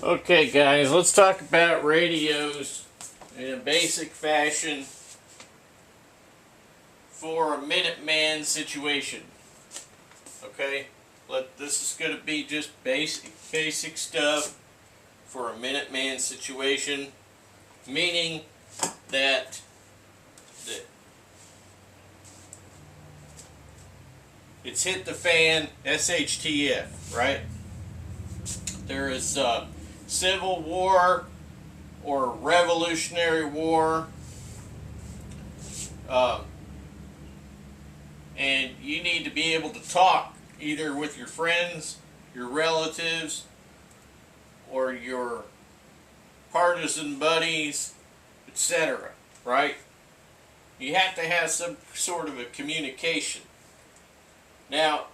Okay guys, let's talk about radios in a basic fashion for a Minuteman situation. Okay? This is going to be just basic stuff for a Minuteman situation, meaning that it's hit the fan, SHTF, right? There is Civil War or Revolutionary War, and you need to be able to talk either with your friends, your relatives, or your partisan buddies, etc. Right? You have to have some sort of a communication. Now,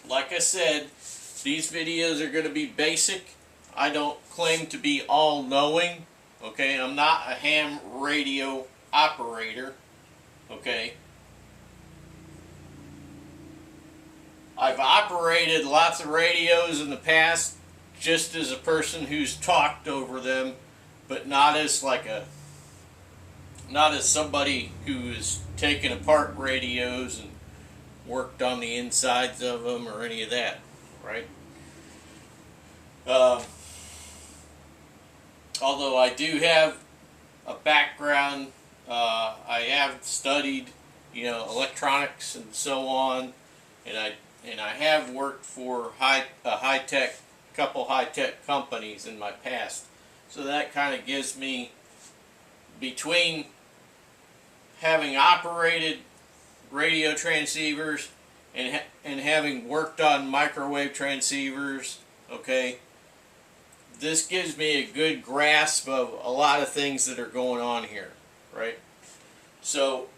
like I said, these videos are going to be basic. I don't claim to be all-knowing. Okay, I'm not a ham radio operator. Okay. I've operated lots of radios in the past just as a person who's talked over them, but not as somebody who's taken apart radios and worked on the insides of them or any of that, right? Although I do have a background, I have studied, electronics and so on, and I have worked for couple high-tech companies in my past. So that kind of gives me, between having operated radio transceivers and having worked on microwave transceivers, okay, this gives me a good grasp of a lot of things that are going on here, right? So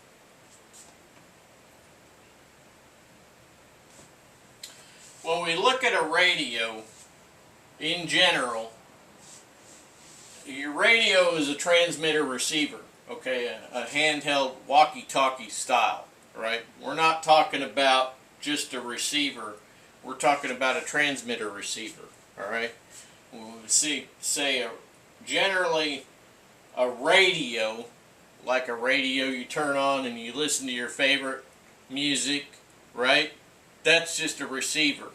when we look at a radio in general, your radio is a transmitter receiver, okay, a handheld walkie-talkie style, right? We're not talking about just a receiver, we're talking about a transmitter receiver, all right? Generally a radio, like a radio you turn on and you listen to your favorite music, right? That's just a receiver.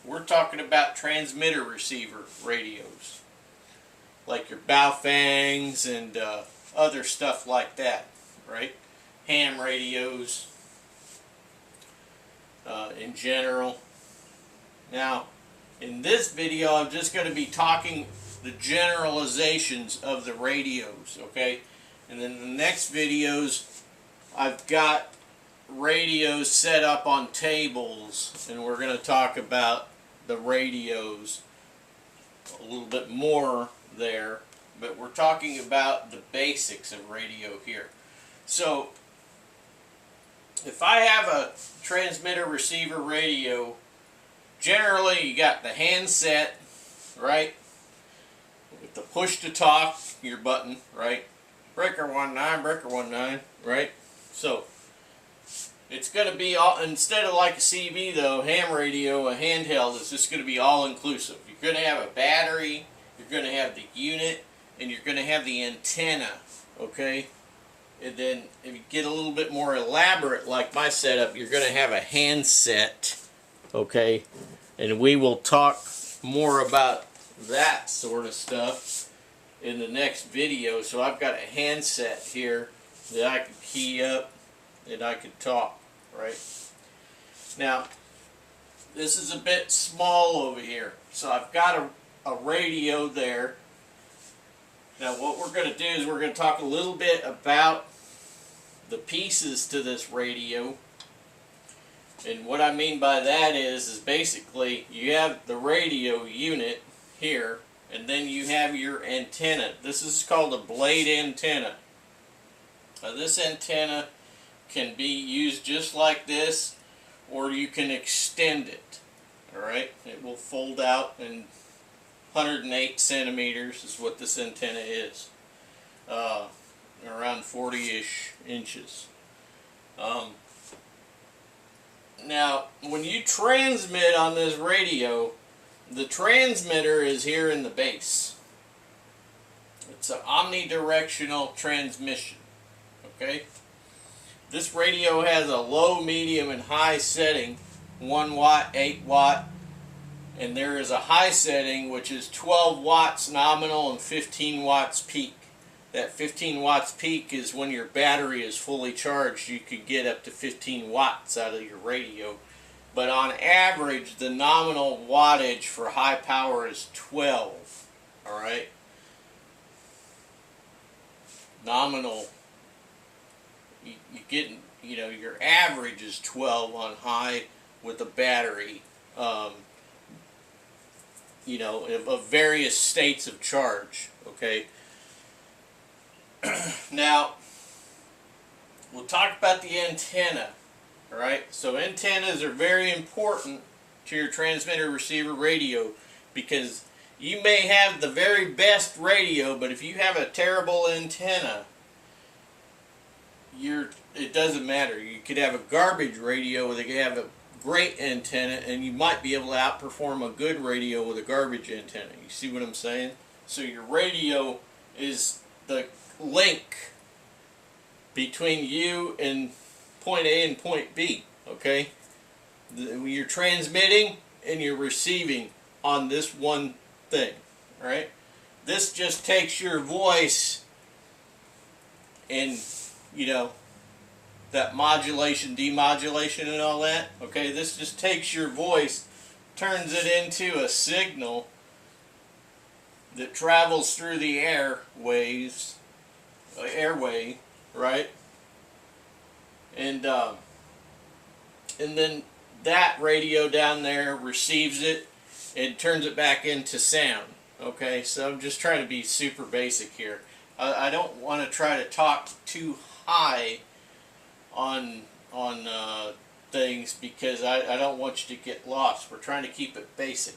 We're talking about transmitter receiver radios, like your Baofangs and other stuff like that, right? Ham radios in general. Now, in this video, I'm just going to be talking the generalizations of the radios, okay? And then the next videos, I've got radios set up on tables, and we're going to talk about the radios a little bit more there, but we're talking about the basics of radio here. So, if I have a transmitter receiver radio, generally you got the handset, right, with the push to talk, your button, right, breaker 19, right? So it's going to be all, instead of like a CB though, ham radio, a handheld is just going to be all inclusive. You're going to have a battery, you're going to have the unit, and you're going to have the antenna, okay? And then if you get a little bit more elaborate like my setup, you're going to have a handset, okay? And we will talk more about that sort of stuff in the next video. So I've got a handset here that I can key up and I can talk, right? Now, this is a bit small over here. So I've got a radio there. Now what we're going to do is we're going to talk a little bit about the pieces to this radio. And what I mean by that is basically you have the radio unit here, and then you have your antenna. This is called a blade antenna. Now this antenna can be used just like this, or you can extend it. Alright, it will fold out, and 108 centimeters is what this antenna is. Around 40-ish inches. Now, when you transmit on this radio, the transmitter is here in the base. It's an omnidirectional transmission. Okay? This radio has a low, medium, and high setting, 1 watt, 8 watt, and there is a high setting which is 12 watts nominal and 15 watts peak. That 15 watts peak is when your battery is fully charged. You could get up to 15 watts out of your radio. But on average, the nominal wattage for high power is 12. Alright? Nominal, you get, your average is 12 on high with a battery, of various states of charge. Okay? Now, we'll talk about the antenna. Alright, so antennas are very important to your transmitter receiver radio, because you may have the very best radio, but if you have a terrible antenna, it doesn't matter. You could have a garbage radio that could have a great antenna, and you might be able to outperform a good radio with a garbage antenna. You see what I'm saying? So your radio is the link between you and point A and point B, okay? You're transmitting and you're receiving on this one thing, right? This just takes your voice and, that modulation, demodulation and all that, okay? This just takes your voice, turns it into a signal that travels through the airway, right? And then that radio down there receives it and turns it back into sound. Okay, so I'm just trying to be super basic here. I don't want to try to talk too high on things, because I don't want you to get lost. We're trying to keep it basic.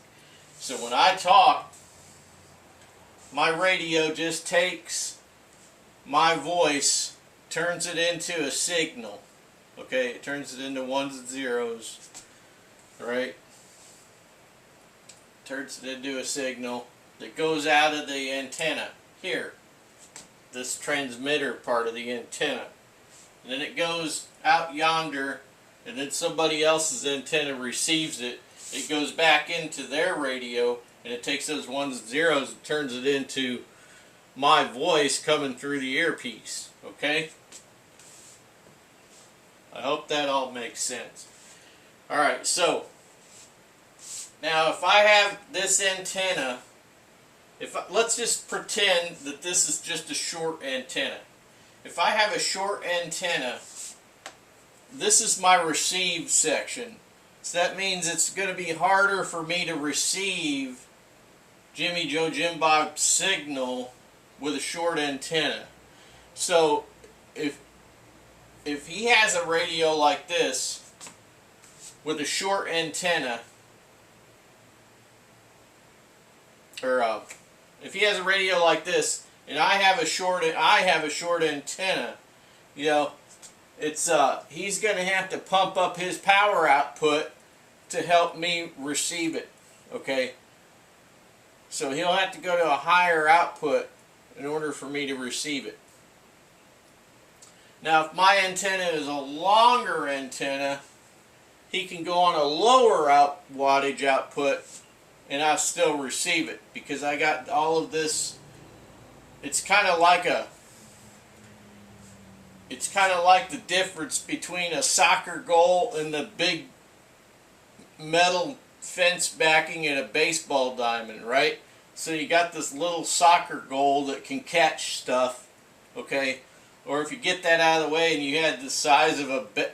So when I talk, my radio just takes my voice, turns it into a signal. Okay, it turns it into ones and zeros, right? Turns it into a signal that goes out of the antenna here, this transmitter part of the antenna. And then it goes out yonder, and then somebody else's antenna receives it. It goes back into their radio, and it takes those ones and zeros and turns it into my voice coming through the earpiece. Okay? I hope that all makes sense. Alright, so now if I have this antenna, let's just pretend that this is just a short antenna. If I have a short antenna, this is my receive section. So that means it's going to be harder for me to receive Jimmy Joe Jim Bob signal with a short antenna. So if he has a radio like this with a short antenna, or if he has a radio like this and I have a short antenna, it's he's going to have to pump up his power output to help me receive it. Okay, so he'll have to go to a higher output in order for me to receive it. Now, if my antenna is a longer antenna, he can go on a lower wattage output and I'll still receive it, because I got all of this. It's kind of like the difference between a soccer goal and the big metal fence backing at a baseball diamond, right? So you got this little soccer goal that can catch stuff, okay? Or if you get that out of the way and you had the size of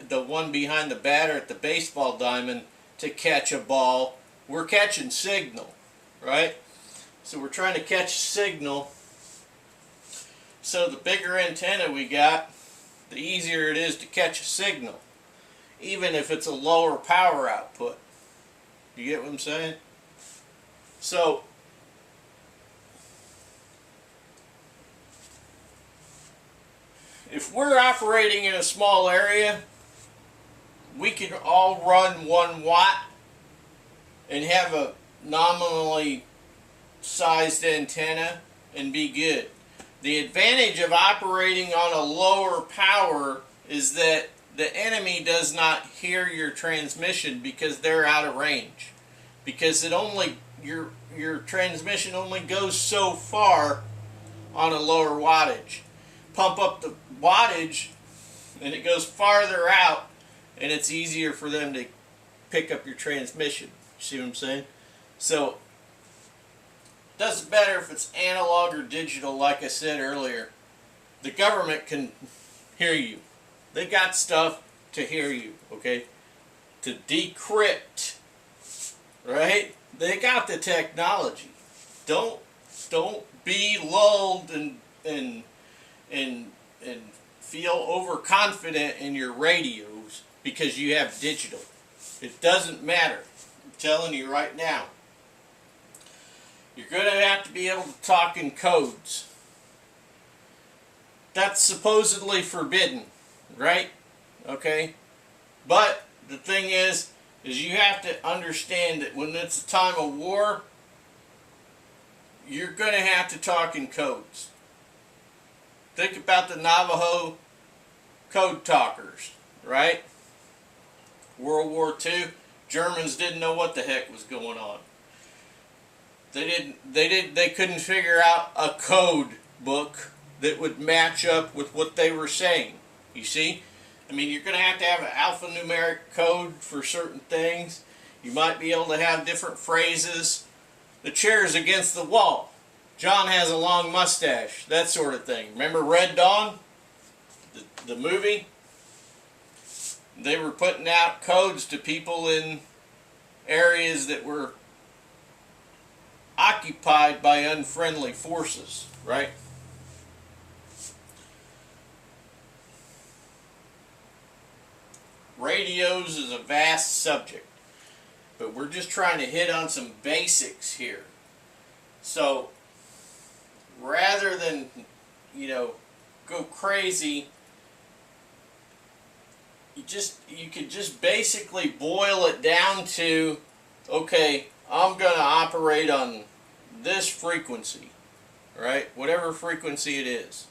the one behind the batter at the baseball diamond to catch a ball, we're catching signal, right? So we're trying to catch signal. So the bigger antenna we got, the easier it is to catch a signal, even if it's a lower power output. You get what I'm saying? So if we're operating in a small area, we can all run 1 watt and have a nominally sized antenna and be good. The advantage of operating on a lower power is that the enemy does not hear your transmission because they're out of range. Because it only your transmission only goes so far on a lower wattage. Pump up the wattage and it goes farther out, and it's easier for them to pick up your transmission. You see what I'm saying? So it doesn't matter if it's analog or digital, like I said earlier. The government can hear you. They got stuff to hear you, okay? To decrypt, right? They got the technology. Don't be lulled and feel overconfident in your radios because you have digital. It doesn't matter. I'm telling you right now. You're going to have to be able to talk in codes. That's supposedly forbidden, right? Okay? But the thing is you have to understand that when it's a time of war, you're going to have to talk in codes. Think about the Navajo code talkers, right? World War II, Germans didn't know what the heck was going on. They couldn't figure out a code book that would match up with what they were saying. You see? I mean, you're going to have an alphanumeric code for certain things. You might be able to have different phrases. The chair's against the wall. John has a long mustache. That sort of thing. Remember Red Dawn? The movie? They were putting out codes to people in areas that were occupied by unfriendly forces, right? Radios is a vast subject, but we're just trying to hit on some basics here. So rather than, go crazy, you could just basically boil it down to, okay, I'm going to operate on this frequency, right? Whatever frequency it is.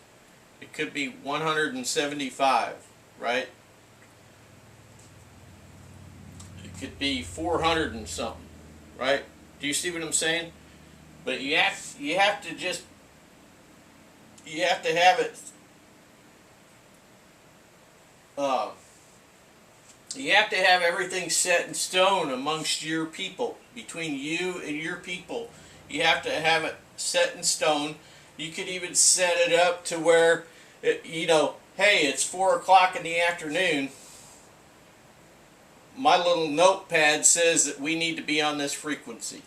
It could be 175, right? It could be 400 and something, right? Do you see what I'm saying? But you have to have it. You have to have everything set in stone amongst your people, between you and your people. You have to have it set in stone. You could even set it up to where, hey, it's 4 o'clock in the afternoon. My little notepad says that we need to be on this frequency.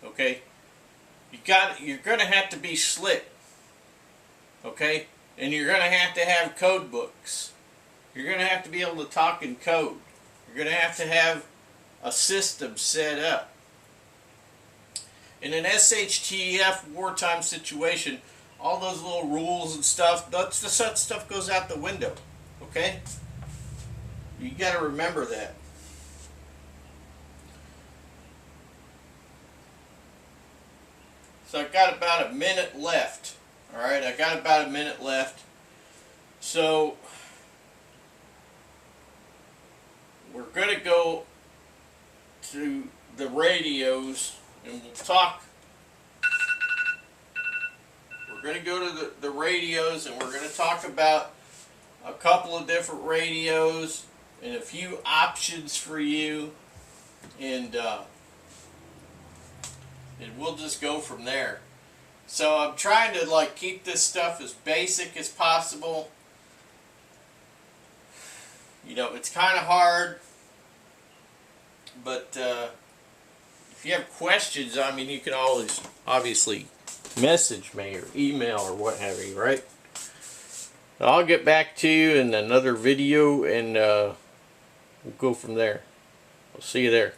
Okay? You're going to have to be slick. Okay? And you're going to have code books. You're going to have to be able to talk in code. You're going to have a system set up. In an SHTF wartime situation, all those little rules and stuff, that stuff goes out the window. Okay? You got to remember that. So I've got about a minute left. Alright, I got about a minute left. So we're going to go to the radios and we'll talk. We're going to go to the radios and we're going to talk about a couple of different radios and a few options for you, and we'll just go from there. So I'm trying to keep this stuff as basic as possible. It's kind of hard, but if you have questions, you can always obviously message me or email or what have you, right? I'll get back to you in another video, and we'll go from there. I'll see you there.